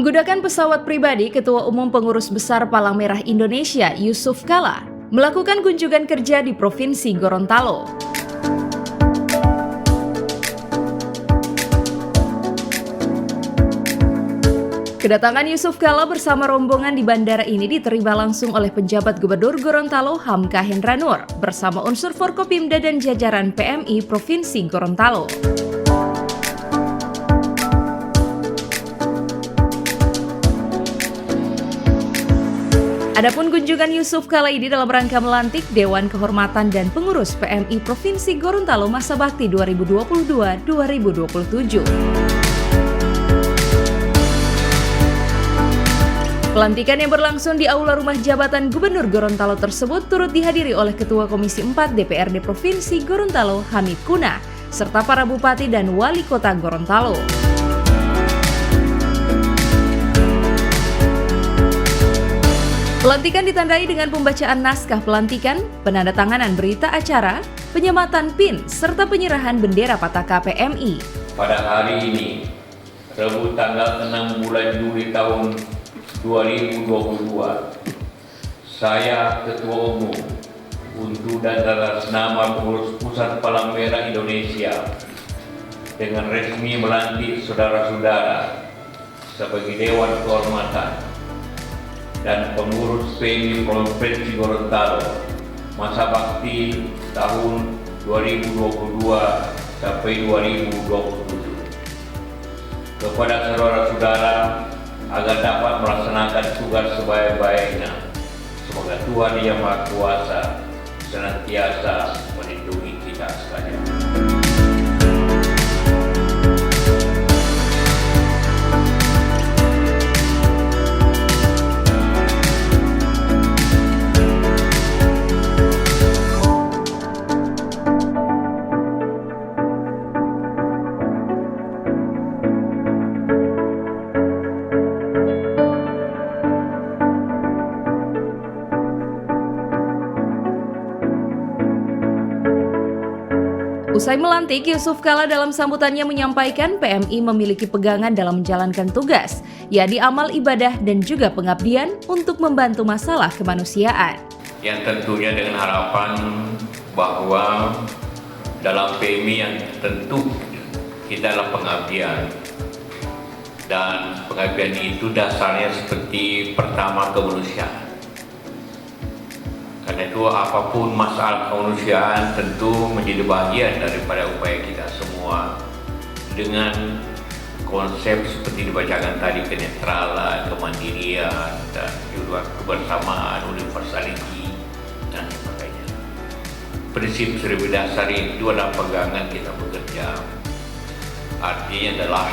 Menggunakan pesawat pribadi, Ketua Umum Pengurus Besar Palang Merah Indonesia, Yusuf Kala, melakukan kunjungan kerja di Provinsi Gorontalo. Kedatangan Yusuf Kala bersama rombongan di bandara ini diterima langsung oleh penjabat Gubernur Gorontalo Hamka Hendra Nur bersama unsur Forkopimda dan jajaran PMI Provinsi Gorontalo. Adapun kunjungan Yusuf Kala ini dalam rangka melantik Dewan Kehormatan dan Pengurus PMI Provinsi Gorontalo masa bakti 2022-2027. Pelantikan yang berlangsung di Aula Rumah Jabatan Gubernur Gorontalo tersebut turut dihadiri oleh Ketua Komisi 4 DPRD Provinsi Gorontalo Hamid Kuna, serta para Bupati dan Wali Kota Gorontalo. Pelantikan ditandai dengan pembacaan naskah pelantikan, penandatanganan berita acara, penyematan PIN, serta penyerahan bendera Pataka PMI. Pada hari ini, Rabu tanggal 6 bulan Juli tahun 2022, saya Ketua Umum untuk dan atas nama Pengurus Pusat Palang Merah Indonesia dengan resmi melantik saudara-saudara sebagai Dewan Kehormatan dan Pengurus PMI Provinsi Gorontalo masa bakti tahun 2022 sampai 2027. Kepada saudara-saudara agar dapat melaksanakan tugas sebaik-baiknya. Semoga Tuhan Yang Maha Kuasa senantiasa melindungi kita sekalian. Usai melantik, Yusuf Kala dalam sambutannya menyampaikan PMI memiliki pegangan dalam menjalankan tugas, yakni amal ibadah dan juga pengabdian untuk membantu masalah kemanusiaan. Yang tentunya dengan harapan bahwa dalam PMI yang tentu kita adalah pengabdian, dan pengabdian itu dasarnya seperti pertama kemanusiaan. Karena itu apapun masalah kemanusiaan tentu menjadi bagian daripada upaya kita semua dengan konsep seperti dibacakan tadi, kenetralan, kemandirian, dan juga kebersamaan, universality, dan sebagainya. Prinsip seribu dasar itu adalah pegangan kita bekerja. Artinya adalah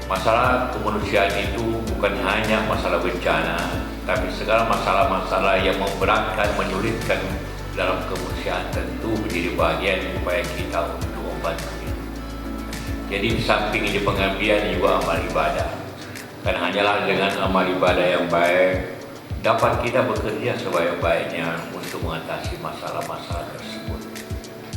masalah kemanusiaan itu bukan hanya masalah bencana, tapi segala masalah-masalah yang memberatkan, menyulitkan dalam kemanusiaan tentu menjadi bagian upaya kita untuk membantu itu. Jadi di samping ini pengabdian juga amal ibadah. Karena hanyalah dengan amal ibadah yang baik dapat kita bekerja sebaik-baiknya untuk mengatasi masalah-masalah tersebut.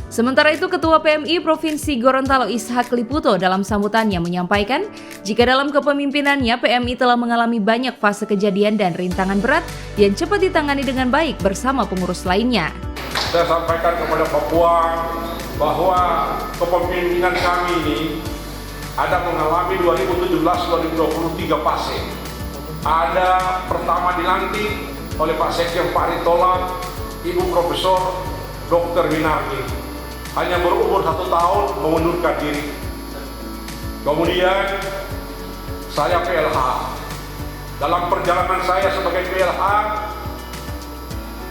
Sementara itu, Ketua PMI Provinsi Gorontalo Ishak Liputo dalam sambutannya menyampaikan jika dalam kepemimpinannya PMI telah mengalami banyak fase kejadian dan rintangan berat yang cepat ditangani dengan baik bersama pengurus lainnya. Saya sampaikan kepada Papua bahwa kepemimpinan kami ini ada mengalami 2017-2023 fase. Ada pertama dilantik oleh Pak Sekjen Pak Ritola, Ibu Profesor Dr. Winardi. Hanya berumur 1 tahun mengundurkan diri. Kemudian saya PLH. Dalam perjalanan saya sebagai PLH,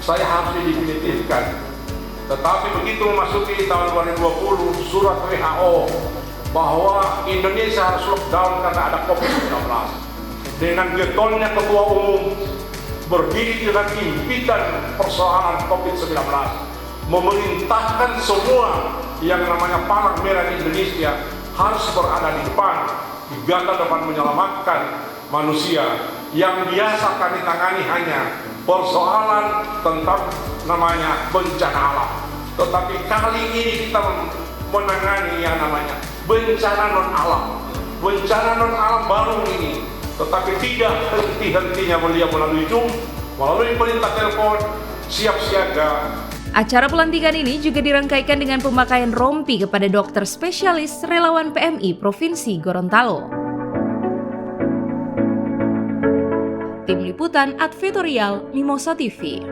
saya harus didefinitifkan. Tetapi begitu memasuki tahun 2020, surat WHO bahwa Indonesia harus lockdown karena ada COVID-19. Dengan getolnya Ketua Umum berdiri dengan impitan persoalan COVID-19, memerintahkan semua yang namanya Palang Merah di Indonesia harus berada di depan, di garda depan menyelamatkan manusia. Yang biasa kami tangani hanya persoalan tentang namanya bencana alam. Tetapi kali ini kita menangani yang namanya bencana non alam. Bencana non alam baru ini tetapi tidak henti-hentinya beliau melalui Zoom, melalui perintah telepon, siap siaga. Acara pelantikan ini juga dirangkaikan dengan pemakaian rompi kepada dokter spesialis relawan PMI Provinsi Gorontalo. Tim Liputan Advertorial Mimosa TV.